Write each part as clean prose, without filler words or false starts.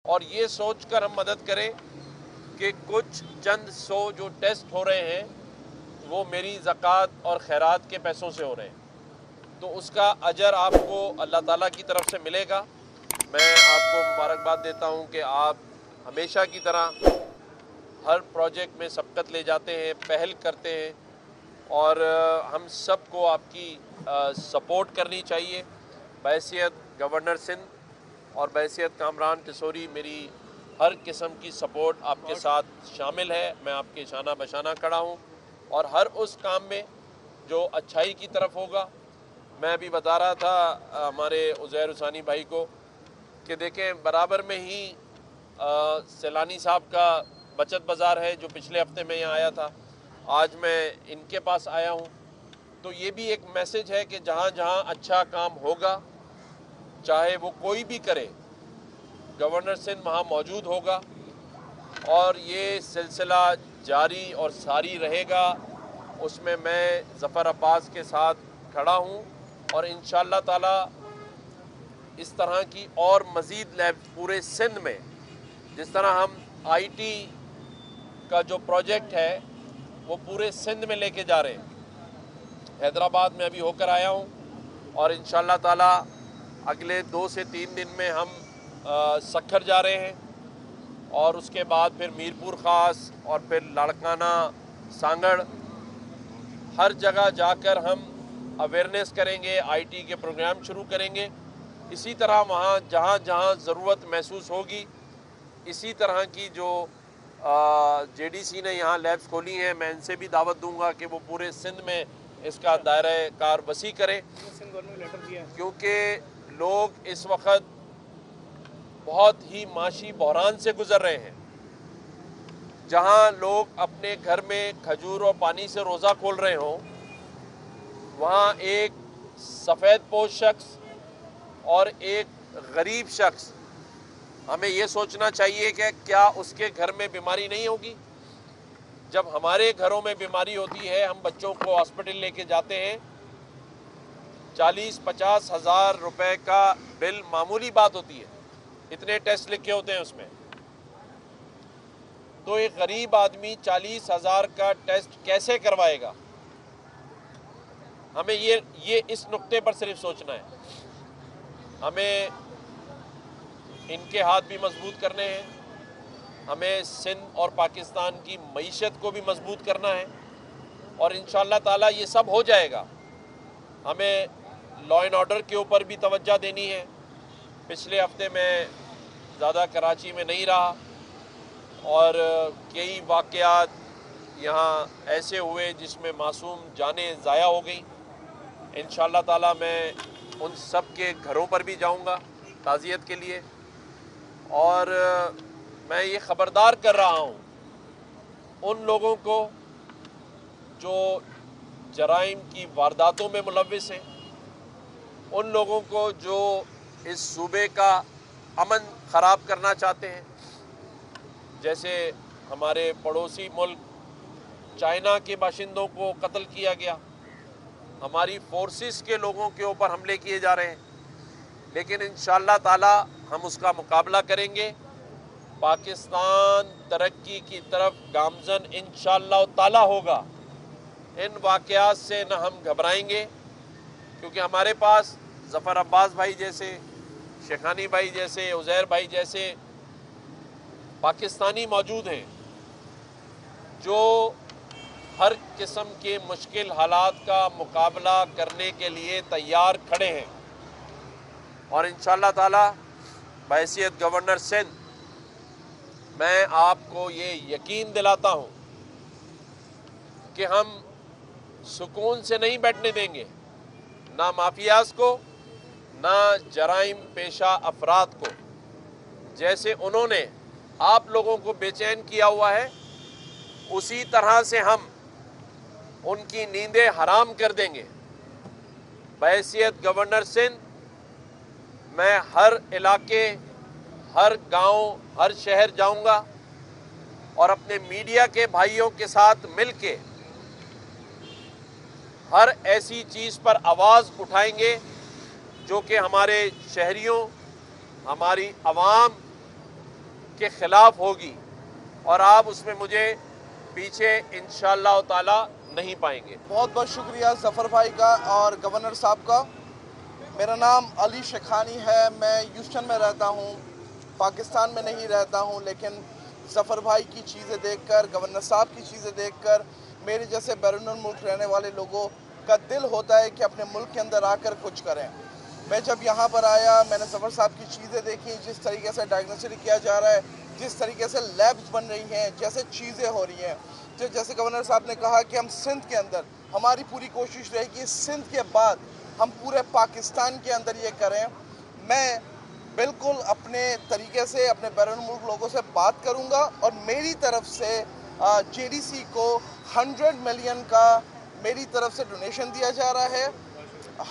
और ये सोच कर हम मदद करें कि कुछ चंद सौ जो टेस्ट हो रहे हैं वो मेरी ज़कात और खैरात के पैसों से हो रहे हैं, तो उसका अजर आपको अल्लाह ताला की तरफ से मिलेगा। मैं आपको मुबारकबाद देता हूँ कि आप हमेशा की तरह हर प्रोजेक्ट में सबकत ले जाते हैं, पहल करते हैं, और हम सबको आपकी सपोर्ट करनी चाहिए। बहैसियत गवर्नर सिंध और बहैसियत कामरान टिसोरी मेरी हर किस्म की सपोर्ट आपके साथ शामिल है। मैं आपके शाना बशाना खड़ा हूँ और हर उस काम में जो अच्छाई की तरफ होगा। मैं अभी बता रहा था हमारे उज़ैर हुसैनी भाई को कि देखें, बराबर में ही सैलानी साहब का बचत बाज़ार है जो पिछले हफ्ते में यहाँ आया था, आज मैं इनके पास आया हूँ। तो ये भी एक मैसेज है कि जहाँ जहाँ अच्छा काम होगा, चाहे वो कोई भी करे, गवर्नर सिंध वहाँ मौजूद होगा और ये सिलसिला जारी और सारी रहेगा। उसमें मैं ज़फ़र अब्बास के साथ खड़ा हूँ और इंशाअल्लाह ताला इस तरह की और मज़ीद लैब पूरे सिंध में, जिस तरह हम आईटी का जो प्रोजेक्ट है वो पूरे सिंध में लेके जा रहे हैं। हैदराबाद में अभी होकर आया हूँ और इंशाअल्लाह ताला अगले 2 से 3 दिन में हम सक्खर जा रहे हैं और उसके बाद फिर मीरपुर ख़ास और फिर लाड़काना, सांगड़, हर जगह जाकर हम अवेयरनेस करेंगे, आईटी के प्रोग्राम शुरू करेंगे। इसी तरह वहाँ जहाँ जहाँ ज़रूरत महसूस होगी, इसी तरह की जो जेडीसी ने यहाँ लैब्स खोली हैं, मैं इनसे भी दावत दूंगा कि वो पूरे सिंध में इसका दायरा कार वसी करें, क्योंकि लोग इस वक्त बहुत ही माशी बहरान से गुजर रहे हैं। जहाँ लोग अपने घर में खजूर और पानी से रोज़ा खोल रहे हों, वहाँ एक सफ़ेद पोश शख्स और एक गरीब शख्स, हमें ये सोचना चाहिए कि क्या उसके घर में बीमारी नहीं होगी। जब हमारे घरों में बीमारी होती है, हम बच्चों को हॉस्पिटल लेके जाते हैं, 40-50 हज़ार रुपए का बिल मामूली बात होती है, इतने टेस्ट लिखे होते हैं उसमें। तो एक गरीब आदमी 40 हज़ार का टेस्ट कैसे करवाएगा? हमें ये इस नुक्ते पर सिर्फ सोचना है। हमें इनके हाथ भी मजबूत करने हैं, हमें सिंध और पाकिस्तान की मईशत को भी मजबूत करना है और इंशाअल्लाह ताला ये सब हो जाएगा। हमें लॉ एंड ऑर्डर के ऊपर भी तवज्जो देनी है। पिछले हफ्ते मैं ज़्यादा कराची में नहीं रहा और कई वाक़यात यहाँ ऐसे हुए जिसमें मासूम जानें ज़ाया हो गई। इंशाअल्लाह ताला मैं उन सब के घरों पर भी जाऊँगा ताज़ियत के लिए, और मैं ये ख़बरदार कर रहा हूँ उन लोगों को जो जराइम की वारदातों में मुलव्विस हैं, उन लोगों को जो इस सूबे का अमन ख़राब करना चाहते हैं। जैसे हमारे पड़ोसी मुल्क चाइना के बाशिंदों को कत्ल किया गया, हमारी फोर्सेस के लोगों के ऊपर हमले किए जा रहे हैं, लेकिन इंशाअल्लाह ताला हम उसका मुकाबला करेंगे। पाकिस्तान तरक्की की तरफ गामज़न इंशाअल्लाह ताला होगा। इन वाक़यात से न हम घबराएंगे, क्योंकि हमारे पास ज़फ़र अब्बास भाई जैसे, शेखानी भाई जैसे, उज़ैर भाई जैसे पाकिस्तानी मौजूद हैं जो हर किस्म के मुश्किल हालात का मुकाबला करने के लिए तैयार खड़े हैं। और इंशाअल्लाह ताला बहैसियत गवर्नर सिंध मैं आपको ये यकीन दिलाता हूँ कि हम सुकून से नहीं बैठने देंगे, ना माफियाज को, ना जराइम पेशा अफराद को। जैसे उन्होंने आप लोगों को बेचैन किया हुआ है, उसी तरह से हम उनकी नींदें हराम कर देंगे। बहैसियत गवर्नर सिंध मैं हर इलाके, हर गांव, हर शहर जाऊंगा और अपने मीडिया के भाइयों के साथ मिलके हर ऐसी चीज़ पर आवाज़ उठाएंगे जो कि हमारे शहरियों, हमारी आवाम کے خلاف ہوگی اور آپ اس میں مجھے پیچھے انشاءاللہ تعالی نہیں پائیں گے۔ بہت بہت شکریہ ظفر بھائی کا اور گورنر صاحب کا۔ میرا نام علی شیخانی ہے، میں ہیوسٹن میں رہتا ہوں، پاکستان میں نہیں رہتا ہوں، لیکن ظفر بھائی کی چیزیں دیکھ کر، گورنر صاحب کی چیزیں دیکھ کر میرے جیسے بیرون الملک رہنے والے لوگوں کا دل ہوتا ہے کہ اپنے ملک کے اندر آ کر کچھ کریں۔ میں جب یہاں پر آیا، میں نے ظفر صاحب کی چیزیں دیکھی، جس طریقے سے ڈائگنوسٹک کیا جا رہا ہے، جس طریقے سے لیبز بن رہی ہیں، جیسے چیزیں ہو رہی ہیں، جیسے گورنر صاحب نے کہا کہ ہم سندھ کے اندر، ہماری پوری کوشش رہے گی سندھ کے بعد ہم پورے پاکستان کے اندر یہ کریں۔ میں بالکل اپنے طریقے سے اپنے بیرون ملک لوگوں سے بات کروں گا اور میری طرف سے جے ڈی سی کو 100 ملین کا میری طرف سے ڈونیشن دیا جا رہا ہے۔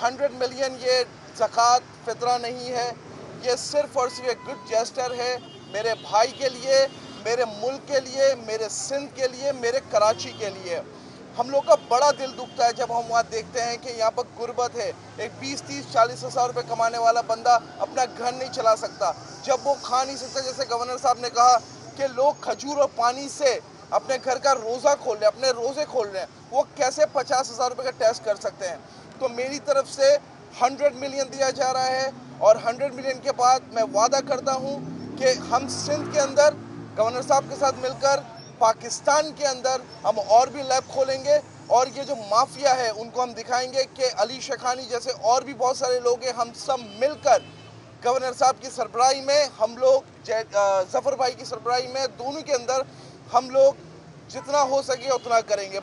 100 ملین یہ زکوٰۃ فطرہ نہیں ہے، یہ صرف اور صرف ایک گڈ جیسٹر ہے میرے بھائی کے لیے، میرے ملک کے لیے، میرے سندھ کے لیے، میرے کراچی کے لیے۔ ہم لوگ کا بڑا دل دکھتا ہے جب ہم وہاں دیکھتے ہیں کہ یہاں پر غربت ہے، ایک 20-30-40 ہزار روپے کمانے والا بندہ اپنا گھر نہیں چلا سکتا، جب وہ کھا نہیں سکتا، جیسے گورنر صاحب نے کہا کہ لوگ کھجور اور پانی سے اپنے گھر کا روزہ کھول رہے ہیں، اپنے روزے کھول رہے ہیں، وہ کیسے 50 ہزار روپے کا ٹیسٹ کر سکتے ہیں؟ تو میری طرف سے 100 ملین دیا جا رہا ہے اور 100 ملین کے بعد میں وعدہ کرتا ہوں کہ ہم سندھ کے اندر گورنر صاحب کے ساتھ مل کر پاکستان کے اندر ہم اور بھی لیب کھولیں گے اور یہ جو مافیا ہے ان کو ہم دکھائیں گے کہ علی شیخانی جیسے اور بھی بہت سارے لوگ ہیں، ہم سب مل کر گورنر صاحب کی سربراہی میں ہم لوگ ظفر بھائی کی سربراہی میں دونوں کے اندر ہم لوگ جتنا ہو سکے اتنا کریں گے۔